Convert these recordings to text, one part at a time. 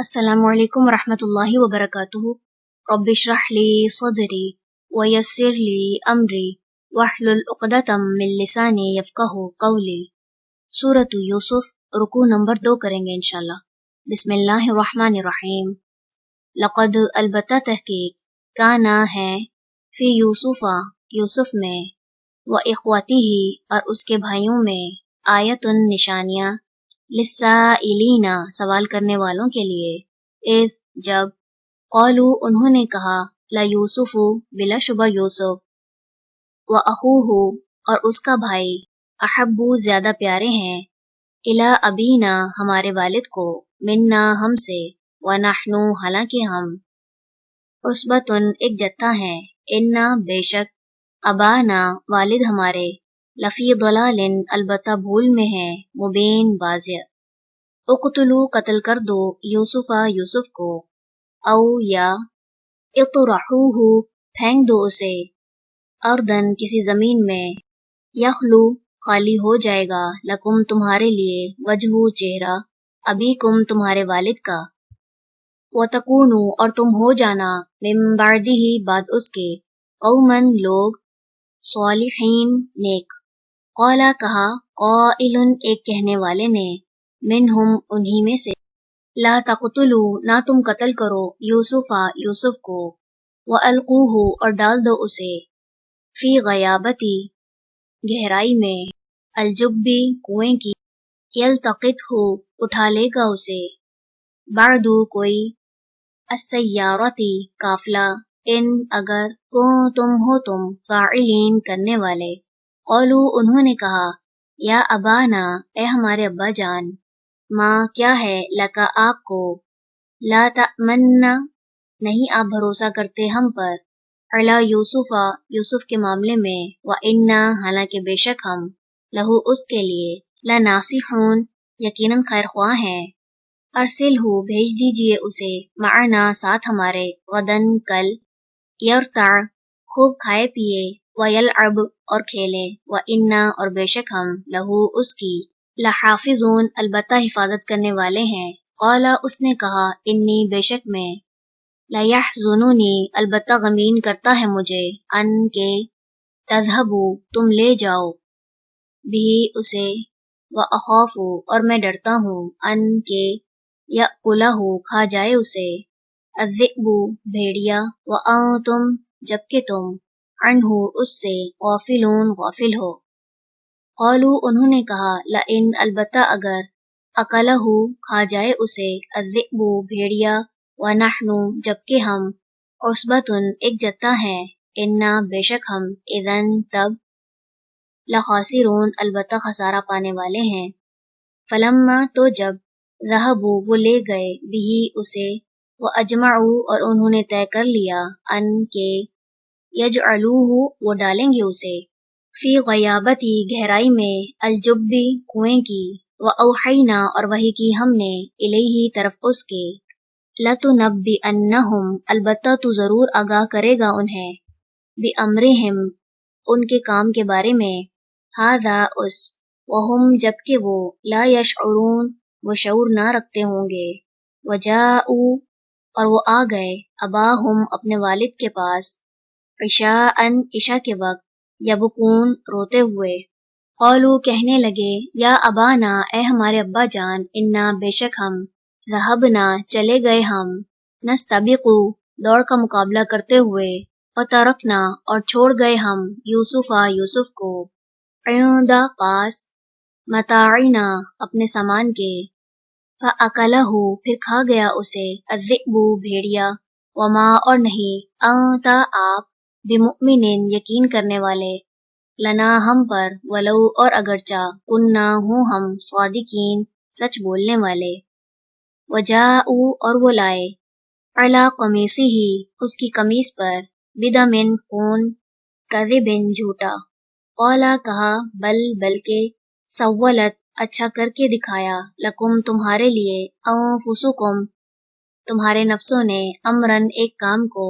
السلام علیکم ورحمۃ اللہ وبرکاتہ۔ رب اشرح لی صدری ویسر لی امری واحلل عقدۃ من لسانی یفقہوا قولی۔ سورۃ یوسف، رکوع نمبر 2 کریں گے انشاءاللہ۔ بسم اللہ الرحمن الرحیم۔ لقد، البتہ تحقیق، کانا ہے، فی یوسفہ، یوسف میں، و اخوتہ، اور اس کے بھائیوں میں، آیت، نشانیاں، للسائلین، سوال کرنے والوں کے لیے، اذ، جب، قالو، انہوں نے کہا، لا یوسف، بلا شبہ یوسف، و اخوہ، اور اس کا بھائی، احب، زیادہ پیارے ہیں، الی ابینا، ہمارے والد کو، منا، ہم سے، ونحن، حالانکہ ہم، عصبۃ، ایک جتھا ہیں، انا، بے شک، ابانا، والد ہمارے، لفی ضلال، البتہ بھول میں ہیں، مبین، واضح۔ اقتلو، قتل کر دو، یوسفہ، یوسف کو، او، یا، اطرحوہ، پھینک دو اسے، اردن، کسی زمین میں، یخلو، خالی ہو جائے گا، لکم، تمہارے لیے، وجہ، چہرہ، ابیکم، تمہارے والد کا، وتکونوا، اور تم ہو جانا، من بعدہ، بعد اس کے، قومن، لوگ، صالحین، نیک۔ قالا، کہا، قائل، ایک کہنے والے نے، منہم، انہی میں سے، لا تقتلوا، نہ تم قتل کرو، یوسفہ، یوسف کو، والقوہ، اور ڈال دو اسے، فی غیابتی، گہرائی میں، الجبی، کنویں کی، یلتقطہ، اٹھا لے گا اسے، بعد، کوئی، السیارتی، قافلہ، ان، اگر، کنتم، ہو تم، فاعلین، کرنے والے۔ قولو، انہوں نے کہا، یا ابانا، اے ہمارے ابا جان، ماں، کیا ہے، لکا، آپ کو، لا تأمننا، نہیں آپ بھروسہ کرتے ہم پر، علی یوسفہ، یوسف کے معاملے میں، وإنا، حالانکہ بے شک ہم، لہو، اس کے لیے، لناصحون، یقیناً خیر خواہ ہیں، ارسلہ، بھیج دیجئے اسے، معنا، ساتھ ہمارے، غدن، کل، یرتع، خوب کھائے پیے، ویلعب، اور کھیلے، وإنا، اور بے شک ہم، لہو، اس کی، لحافظون، البتہ حفاظت کرنے والے ہیں۔ قالا، اس نے کہا، انی، بے شک میں، لیحزننی، البتہ غمگین کرتا ہے مجھے، ان کے، تذہبوا، تم لے جاؤ، بھی، اسے، واخاف، اور میں ڈرتا ہوں، ان کے، یأکلہ، کھا جائے اسے، الذئب، بھیڑیا، وانتم، جبکہ تم، عنہ، اس سے، غافلون، غافل ہو۔ قالو، انہوں نے کہا، لئن، البتہ اگر، اکلہ، کھا جائے اسے، الذئب، بھیڑیا، ونحن، جبکہ ہم، عصبۃ، ایک جتھا ہیں، انا، بے شک ہم، اذن، تب، لخاسرون، البتہ خسارہ پانے والے ہیں۔ فلما، تو جب، ذہبوا، وہ لے گئے، بھی، اسے، واجمعوا، اور انہوں نے طے کر لیا، ان کے، یجعلوہ، وہ ڈالیں گے اسے، فی غیابتی، گہرائی میں، الجبی، کنویں کی، واوحینا، اور وحی کی ہم نے، الیہ، طرف اس کے، لتنبئنہم، البتہ تو ضرور آگاہ کرے گا انہیں، بامرہم، ان کے کام کے بارے میں، ھذا، اس، وہم، جبکہ وہ، لا یشعرون، وہ شعور نہ رکھتے ہوں گے، وجاءوا، اور وہ آ گئے، اباہم، اپنے والد کے پاس، عشاءً، عشاء کے وقت، یبکون، روتے ہوئے۔ قالو، کہنے لگے، یا ابانا، اے ہمارے ابا جان، انا، بے شک ہم، ذہبنا، چلے گئے ہم، نستبق، دوڑ کا مقابلہ کرتے ہوئے، وترکنا، اور چھوڑ گئے ہم، یوسفہ، یوسف کو، عند، پاس، متاعنا، اپنے سامان کے، فاکلہ، پھر کھا گیا اسے، الذئب، بھیڑیا، وما، اور نہیں، انت، آپ، بمؤمن، یقین کرنے والے، لنا، ہم پر، ولو، اور اگرچہ، کننا، ہوں ہم، صادقین، سچ بولنے والے۔ وجاءوا، اور وہ لائے، علی قمیصہ، اس کی قمیص پر، بدم، خون، کذب، جھوٹا۔ قالا، کہا، بل، بلکہ، سولت، اچھا کر کے دکھایا، لکم، تمہارے لیے، انفسکم، تمہارے نفسوں نے، امرن، ایک کام کو،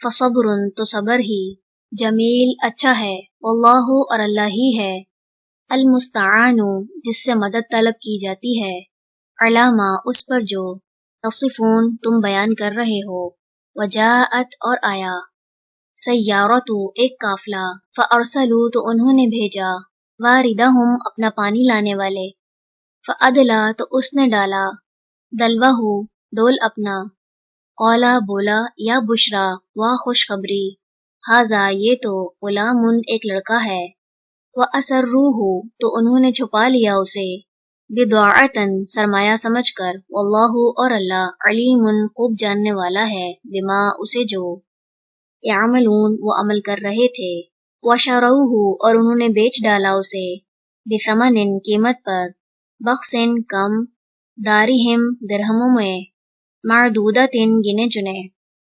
فصبر، تو صبر ہی، جمیل، اچھا ہے، واللہ، اور اللہ ہی ہے، المستعان، جس سے مدد طلب کی جاتی ہے، علی ما، اس پر جو، تصفون تم بیان کر رہے ہو، وجاءت اور آیا، سیارتو ایک قافلہ، فارسلوا تو انہوں نے بھیجا، واردہم اپنا پانی لانے والے، فادلا تو اس نے ڈالا، دلوہ ڈول اپنا، قولا بولا، یا بشرا واہ خوشخبری، ہاذا یہ تو، غلام ایک لڑکا ہے، وَأَسَرُّوهُ تو انہوں نے چھپا لیا اسے، بِضَاعَةً سرمایہ سمجھ کر، واللہ اور اللہ علیم خوب جاننے والا ہے، بما اسے جو، یعملون وہ عمل کر رہے تھے، وَشَرَوْهُ اور انہوں نے بیچ ڈالا اسے، بِثَمَنٍ قیمت پر، بخسٍ کم، دارہم درہموں میں، معدودۃ گنے چنے،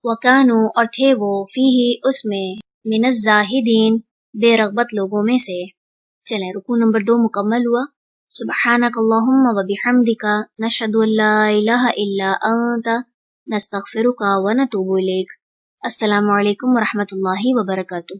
وَكَانُوا اور تھے وہ فیہ اس میں، من الزاہدین بے رغبت لوگوں میں سے۔ چلیں رکوع نمبر 2 مکمل ہوا۔ سبحانک اللہم و بحمدک نشہد ان لا الہ الا انت نستغفرک و نتوب الیک۔ السلام علیکم ورحمۃ اللہ وبرکاتہ۔